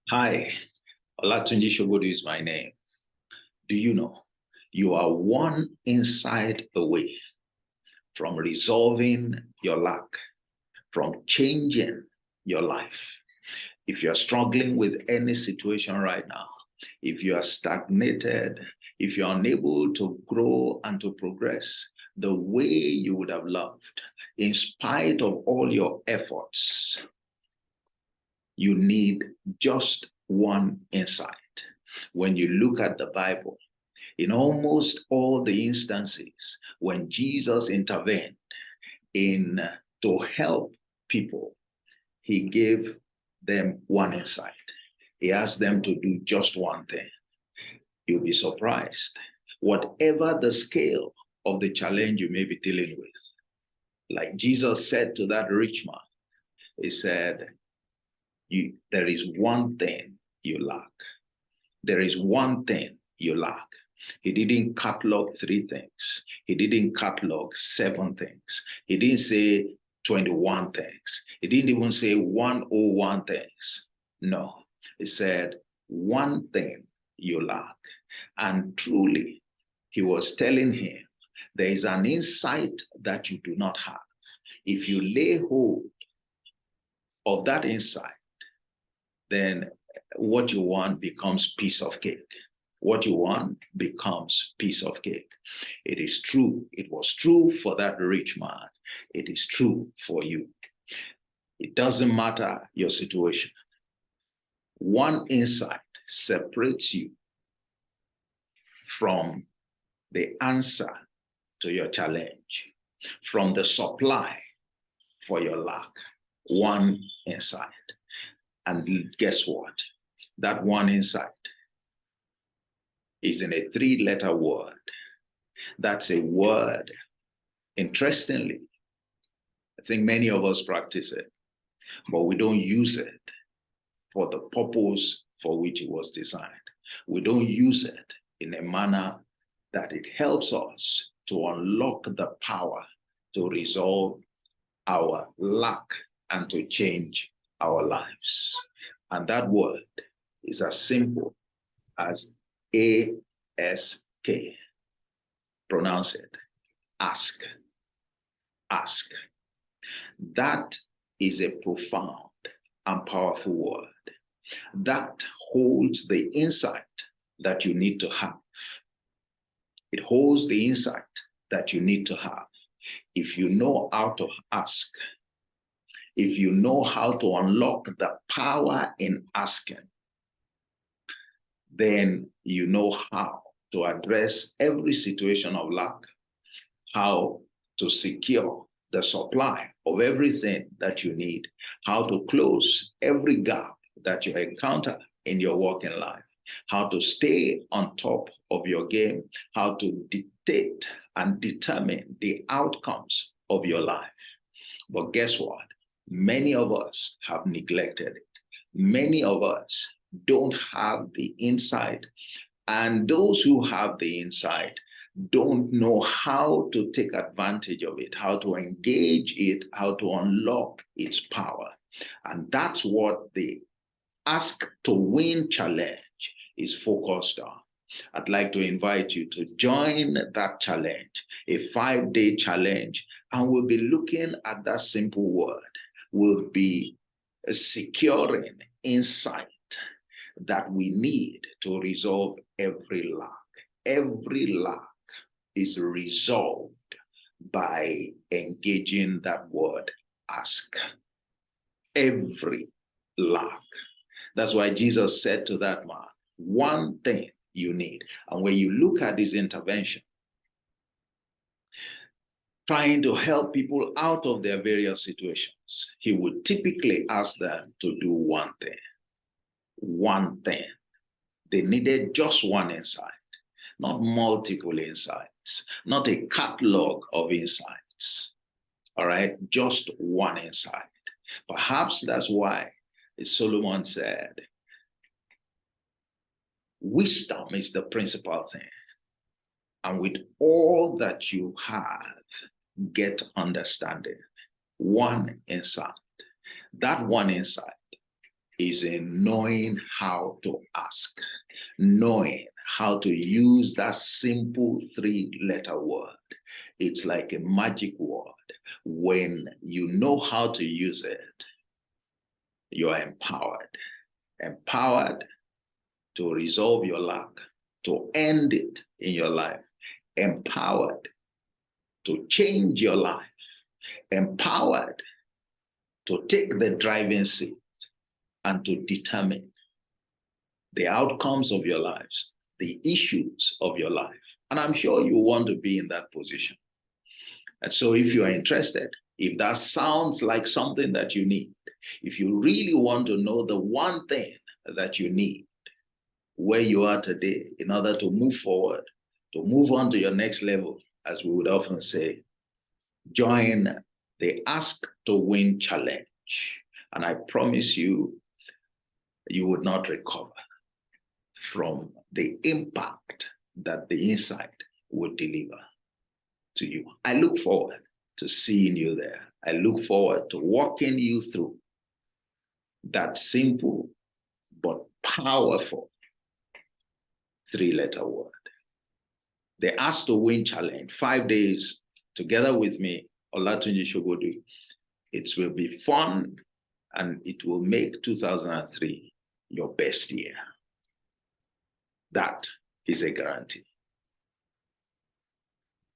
Hi, Olatunji Shogodu is my name. Do you know you are one insight away from resolving your lack, from changing your life? If you're struggling with any situation right now, if you are stagnated, if you're unable to grow and to progress the way you would have loved, in spite of all your efforts, you need just one insight. When you look at the Bible, in almost all the instances when Jesus intervened in to help people, he gave them one insight. He asked them to do just one thing. You'll be surprised. Whatever the scale of the challenge you may be dealing with, like Jesus said to that rich man, he said, there is one thing you lack. There is one thing you lack. He didn't catalog 3 things. He didn't catalog 7 things. He didn't say 21 things. He didn't even say 101 things. No, he said one thing you lack. And truly, he was telling him, there is an insight that you do not have. If you lay hold of that insight, then what you want becomes piece of cake. What you want becomes piece of cake. It is true. It was true for that rich man. It is true for you. It doesn't matter your situation. One insight separates you from the answer to your challenge, from the supply for your lack. One insight. And guess what? That one insight is in a 3-letter word. That's a word, interestingly, I think many of us practice it, but we don't use it for the purpose for which it was designed. We don't use it in a manner that it helps us to unlock the power to resolve our lack and to change our lives. And that word is as simple as A-S-K. Pronounce it. Ask. Ask. That is a profound and powerful word. That holds the insight that you need to have. It holds the insight that you need to have. If you know how to ask, if you know how to unlock the power in asking, then you know how to address every situation of lack, how to secure the supply of everything that you need, how to close every gap that you encounter in your working life, how to stay on top of your game, how to dictate and determine the outcomes of your life. But guess what? Many of us have neglected it. Many of us don't have the insight, and those who have the insight don't know how to take advantage of it, how to engage it, how to unlock its power. And that's what the Ask to Win challenge is focused on. I'd like to invite you to join that challenge, a 5-day challenge, and we'll be looking at that simple word. We'll be securing insight that we need to resolve every lack. Every lack is resolved by engaging that word, ask. Every lack. That's why Jesus said to that man, one thing you need. And when you look at his intervention, trying to help people out of their various situations, he would typically ask them to do one thing. One thing. They needed just one insight, not multiple insights, not a catalog of insights. All right, just one insight. Perhaps that's why Solomon said, wisdom is the principal thing. And with all that you have, get understanding. One insight. That one insight is in knowing how to ask, knowing how to use that simple 3-letter word. It's like a magic word. When you know how to use it, you're empowered. Empowered to resolve your lack, to end it in your life. Empowered to change your life. Empowered to take the driving seat and to determine the outcomes of your lives, the issues of your life. And I'm sure you want to be in that position. And so if you are interested, if that sounds like something that you need, if you really want to know the one thing that you need where you are today in order to move forward, to move on to your next level, as we would often say, join the Ask to Win Challenge. And I promise you, you would not recover from the impact that the insight would deliver to you. I look forward to seeing you there. I look forward to walking you through that simple but powerful 3-letter word. The Ask to Win Challenge, 5 days together with me, Olatunji Shogodu. It will be fun and it will make 2003 your best year. That is a guarantee.